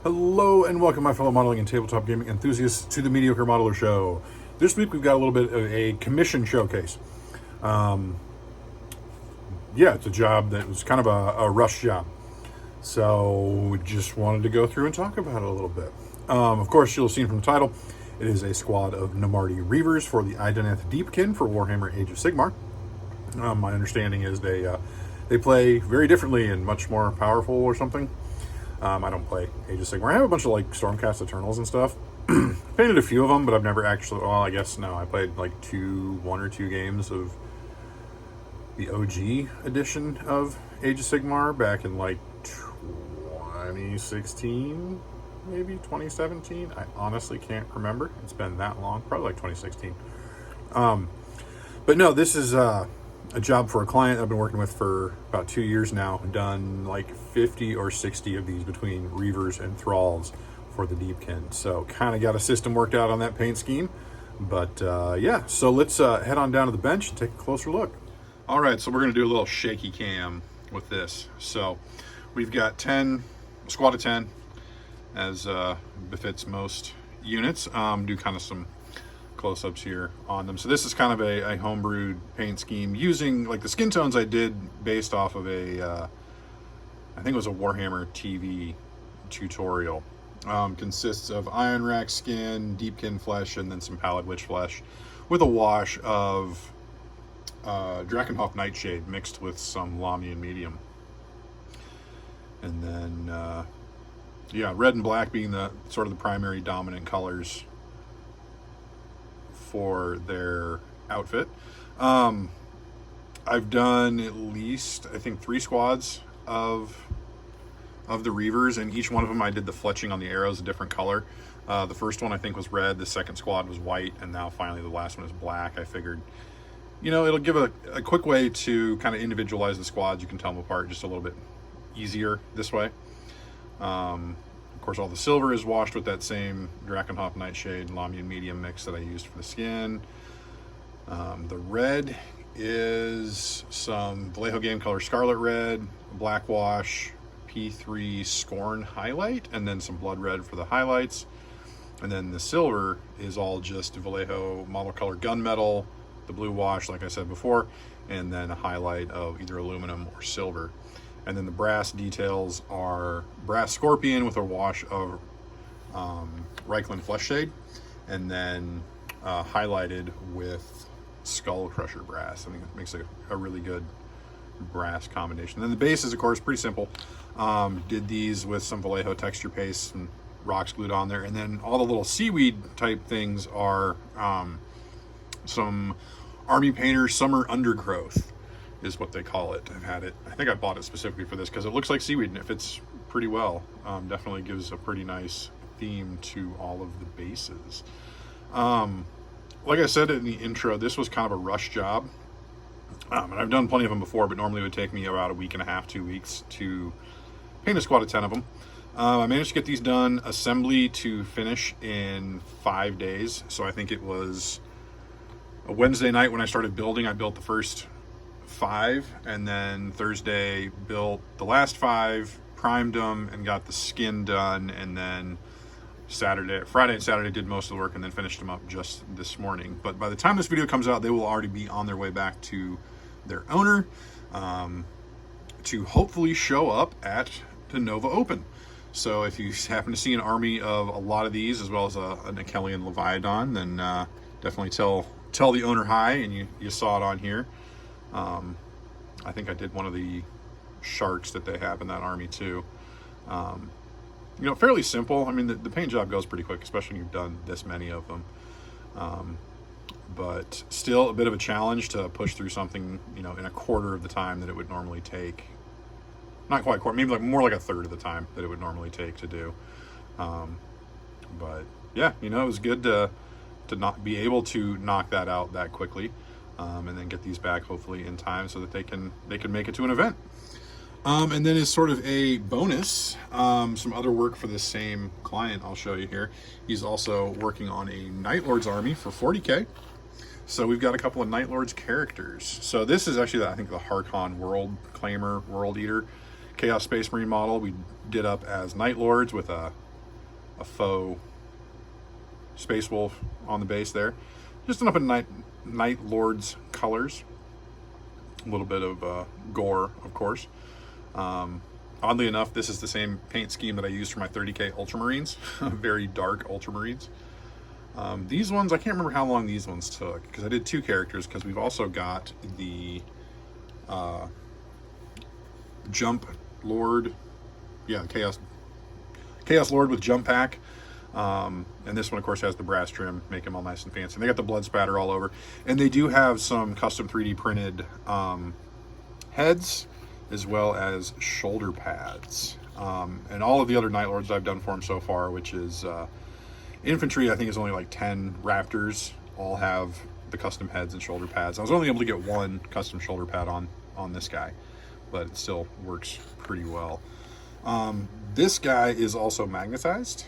Hello and welcome, my fellow modeling and tabletop gaming enthusiasts, to the Mediocre Modeler Show. This week we've got a little bit of a commission showcase. Yeah, it's a job that was kind of a rush job. So we just wanted to go through and talk about it a little bit. Of course, you'll have seen from the title, it is a squad of Namarti Reavers for the Ideneth Deepkin for Warhammer Age of Sigmar. My understanding is they play very differently and much more powerful or something. I don't play Age of Sigmar. I have a bunch of like Stormcast Eternals and stuff. Painted a few of them, but I've never actually. Well, I guess no. I played like one or two games of the OG edition of Age of Sigmar back in like 2016, maybe 2017. I honestly can't remember. It's been that long. Probably like 2016. But no, this is a job for a client I've been working with for about 2 years now. Done like 50 or 60 of these between Reavers and Thralls for the Deepkin. So kind of got a system worked out on that paint scheme. But yeah, so let's head on down to the bench and take a closer look. All right, so we're going to do a little shaky cam with this. So we've got a squad of 10, as befits most units. Do kind of some close-ups here on them. So this is kind of a homebrewed paint scheme using like the skin tones I did based off of I think it was a Warhammer TV tutorial. Consists of Iron Rack skin, Deepkin flesh, and then some Pallid Witch flesh with a wash of Drakenhof Nightshade mixed with some Lamian medium. And then yeah, red and black being the sort of the primary dominant colors for their outfit. I've done at least, I think, 3 squads of the Reavers, and each one of them I did the fletching on the arrows a different color. The first one I think was red, the second squad was white, and now finally the last one is black. I figured, it'll give a quick way to kind of individualize the squads. You can tell them apart just a little bit easier this way. Of course, all the silver is washed with that same Drakenhof Nightshade and Lamian medium mix that I used for the skin. The red is some Vallejo Game Color Scarlet Red, Black Wash, P3 Scorn Highlight, and then some Blood Red for the highlights. And then the silver is all just Vallejo Model Color Gunmetal, the blue wash, like I said before, and then a highlight of either aluminum or silver. And then the brass details are brass Scorpion with a wash of Reichland Flesh Shade, and then highlighted with Skull Crusher brass. I think it makes a really good brass combination. And then the base is, of course, pretty simple. Did these with some Vallejo texture paste and rocks glued on there. And then all the little seaweed type things are some Army Painter Summer Undergrowth is what they call it. I think I bought it specifically for this because it looks like seaweed and it fits pretty well. Definitely gives a pretty nice theme to all of the bases. Like I said in the intro, this was kind of a rush job. And I've done plenty of them before, but normally it would take me about a week and a half, 2 weeks to paint a squad of 10 of them. I managed to get these done assembly to finish in 5 days. So I think it was a Wednesday night when I started building. I built the first 5, and then Thursday built the last 5, primed them, and got the skin done, and then Friday and Saturday did most of the work, and then finished them up just this morning. But by the time this video comes out, they will already be on their way back to their owner to hopefully show up at the Nova Open. So if you happen to see an army of a lot of these, as well as an Achelian Leviathan, then definitely tell the owner hi, and you saw it on here. I think I did one of the sharks that they have in that army too. Fairly simple. I mean, the paint job goes pretty quick, especially when you've done this many of them. But still a bit of a challenge to push through something, in a quarter of the time that it would normally take. Not quite a quarter, maybe more like a third of the time that it would normally take to do. But yeah, it was good to not be able to knock that out that quickly, and then get these back hopefully in time so that they can make it to an event. And then as sort of a bonus, some other work for this same client I'll show you here. He's also working on a Night Lord's army for 40K. So we've got a couple of Night Lord's characters. So this is actually, I think, the Harkon World Claimer, World Eater Chaos Space Marine model. We did up as Night Lords with a faux Space Wolf on the base there. Just enough of Night Lord's colors. A little bit of gore, of course. Oddly enough, this is the same paint scheme that I used for my 30K Ultramarines. Very dark Ultramarines. These ones, I can't remember how long these ones took, because I did 2 characters, because we've also got the Jump Lord. Yeah, Chaos Lord with Jump Pack. And this one, of course, has the brass trim, make them all nice and fancy. And they got the blood spatter all over. And they do have some custom 3D printed heads, as well as shoulder pads. And all of the other Night Lords I've done for them so far, which is infantry, I think is only like 10 Raptors, all have the custom heads and shoulder pads. I was only able to get 1 custom shoulder pad on this guy, but it still works pretty well. This guy is also magnetized.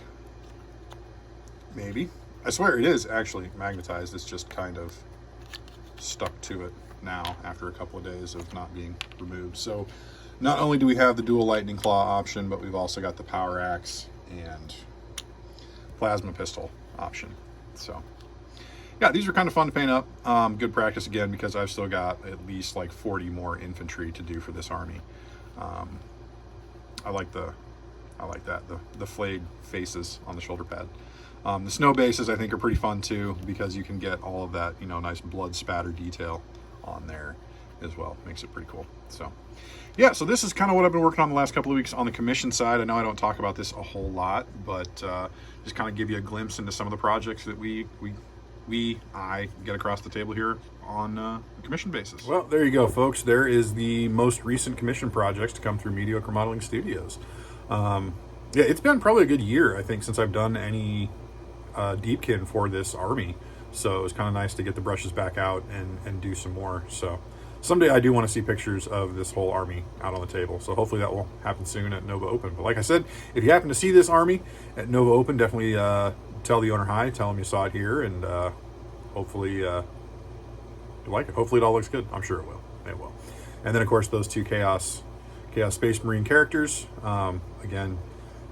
Maybe. I swear it is actually magnetized. It's just kind of stuck to it now after a couple of days of not being removed. So not only do we have the dual lightning claw option, but we've also got the power axe and plasma pistol option. So yeah, these are kind of fun to paint up. Good practice again, because I've still got at least like 40 more infantry to do for this army. I like that, the flayed faces on the shoulder pad. The snow bases I think are pretty fun too, because you can get all of that, you know, nice blood spatter detail on there as well. Makes it pretty cool. So yeah, so this is kind of what I've been working on the last couple of weeks on the commission side. I know I don't talk about this a whole lot, but just kind of give you a glimpse into some of the projects that I get across the table here on a commission basis. Well, there you go, folks. There is the most recent commission projects to come through Mediocre Modeling Studios. Yeah, it's been probably a good year, I think, since I've done any deepkin for this army. So it was kind of nice to get the brushes back out and do some more. So someday I do want to see pictures of this whole army out on the table. So hopefully that will happen soon at Nova Open. But like I said, if you happen to see this army at Nova Open, definitely tell the owner hi, tell him you saw it here, and hopefully you like it. Hopefully it all looks good. I'm sure it will. It will. And then of course those 2 Chaos Space Marine characters. Again,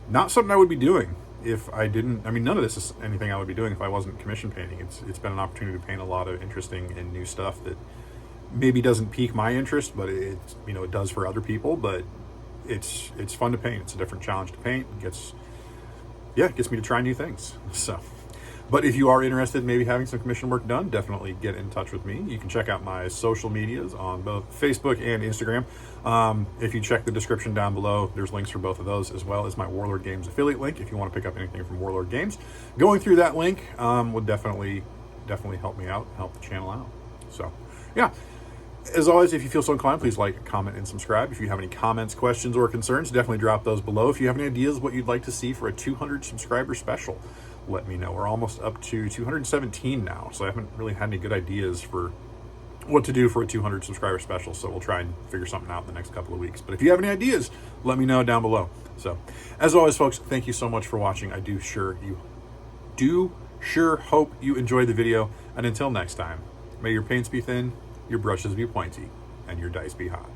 not something I would be doing if I didn't. I mean, none of this is anything I would be doing if I wasn't commission painting. It's been an opportunity to paint a lot of interesting and new stuff that maybe doesn't pique my interest, but it does for other people. But it's fun to paint. It's a different challenge to paint. It gets me to try new things. So, but if you are interested in maybe having some commission work done, definitely get in touch with me. You can check out my social medias on both Facebook and Instagram. If you check the description down below, there's links for both of those, as well as my Warlord Games affiliate link if you want to pick up anything from Warlord Games. Going through that link would definitely help me out, help the channel out. So yeah, as always, if you feel so inclined, please like, comment, and subscribe. If you have any comments, questions, or concerns, definitely drop those below. If you have any ideas what you'd like to see for a 200 subscriber special, let me know. We're almost up to 217 now, so I haven't really had any good ideas for what to do for a 200 subscriber special, so we'll try and figure something out in the next couple of weeks. But if you have any ideas, let me know down below. So as always, folks, thank you so much for watching. I do sure hope you enjoyed the video, and until next time, may your paints be thin, your brushes be pointy, and your dice be hot.